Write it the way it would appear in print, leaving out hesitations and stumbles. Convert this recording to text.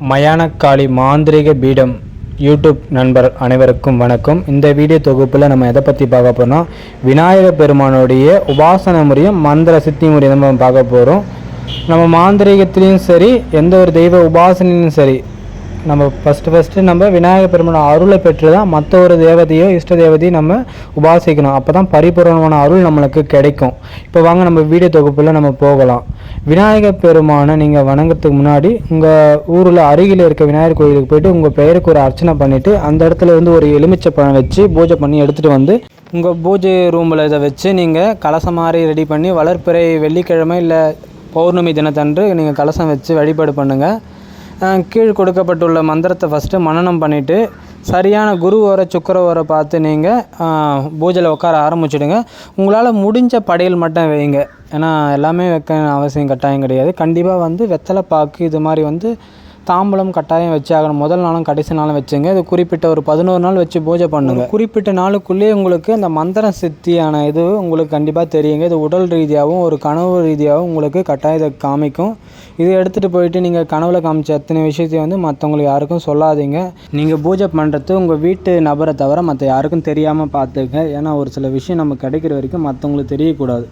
மயானக்காளி மாந்திரிக பீடம் யூடியூப் நண்பர் அனைவருக்கும் வணக்கம். இந்த வீடியோ தொகுப்பில் நம்ம எதை பற்றி பார்க்க போகிறோம், விநாயகர் பெருமானுடைய உபாசன முறையும் மந்திர சித்தி முறையும் நம்ம பார்க்க போகிறோம். நம்ம மாந்திரிகத்திலையும் சரி, எந்த ஒரு தெய்வ உபாசனையும் சரி, நம்ம ஃபஸ்ட்டு நம்ம விநாயகர் பெருமானோட அருளை பெற்று தான் மற்ற ஒரு தேவதையோ இஷ்ட தேவதையும் நம்ம உபாசிக்கணும். அப்போ தான் பரிபூர்ணமான அருள் நம்மளுக்கு கிடைக்கும். இப்போ வாங்க நம்ம வீடியோ தொகுப்பில் நம்ம போகலாம். விநாயகர் பெருமானை நீங்கள் வணங்குறதுக்கு முன்னாடி உங்கள் ஊரில் அருகில் இருக்க விநாயகர் கோயிலுக்கு போய்ட்டு உங்கள் பெயருக்கு ஒரு அர்ச்சனை பண்ணிவிட்டு அந்த இடத்துல வந்து ஒரு எலுமிச்சை பழம் வச்சு பூஜை பண்ணி எடுத்துகிட்டு வந்து உங்கள் பூஜை ரூமில் இதை வச்சு நீங்கள் கலசம் மாதிரி ரெடி பண்ணி வளர்ப்பிறை வெள்ளிக்கிழமை இல்லை பௌர்ணமி தினத்தன்று நீங்கள் கலசம் வச்சு வழிபாடு பண்ணுங்கள். கீழ் கொடுக்கப்பட்டுள்ள மந்திரத்தை ஃபஸ்ட்டு மனனம் பண்ணிவிட்டு சரியான குரு ஓரை சுக்கர ஓரை பார்த்து நீங்கள் பூஜையில் உட்கார ஆரம்பிச்சிடுங்க. உங்களால் முடிஞ்ச படையல் மட்டும் வைங்க. ஏன்னா எல்லாமே வைக்க அவசியம் கட்டாயம் கிடையாது. கண்டிப்பாக வந்து வெத்தலை பாக்கு இது மாதிரி வந்து தாம்பலம் கட்டாயம் வச்சு ஆகணும். முதல் நாளும் கடைசி நாளும் வச்சுங்க. இது குறிப்பிட்ட ஒரு 11 நாள் வச்சு பூஜை பண்ணுங்க. குறிப்பிட்ட நாளுக்குள்ளேயே உங்களுக்கு அந்த மந்திர சித்தியான இது உங்களுக்கு கண்டிப்பாக தெரியுங்க. இது உடல் ரீதியாகவும் ஒரு கனவு ரீதியாகவும் உங்களுக்கு கட்டாயம் இதை காமிக்கும். இதை எடுத்துகிட்டு போயிட்டு நீங்கள் கனவுல காமிச்ச அத்தனை விஷயத்தையும் வந்து மற்றவங்களுக்கு யாருக்கும் சொல்லாதீங்க. நீங்கள் பூஜை பண்ணுறது உங்கள் வீட்டு நபரை தவிர மற்ற யாருக்கும் தெரியாமல் பார்த்துங்க. ஏன்னா ஒரு சில விஷயம் நம்ம கிடைக்கிற வரைக்கும் மற்றவங்களுக்கு தெரியக்கூடாது.